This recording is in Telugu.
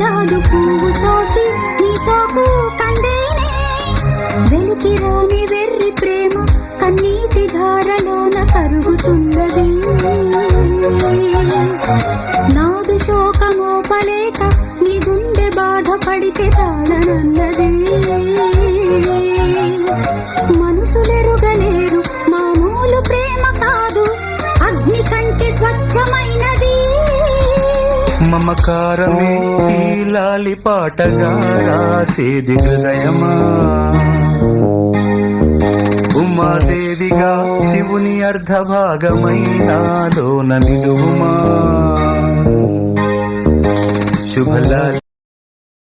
జాదు పువ్వు సోకి నీ సోకు కందేనే వెలికిరాని వెర్రి ప్రేమ కన్నీటి ధారలోన కరుగుతున్నది నాదు శోకమోపలేక నీ గుండె బాధపడితే తాళనన్నది మనుషులెరుగలేరు మామూలు ప్రేమ కాదు అగ్ని కంటే స్వచ్ఛమైనది మమకారమే ఈ లాలి పాటగా రాసేది హృదయమా ఉమాదేవిగా శివుని అర్ధభాగమైనాలోన నిలువుమా శుభలాలి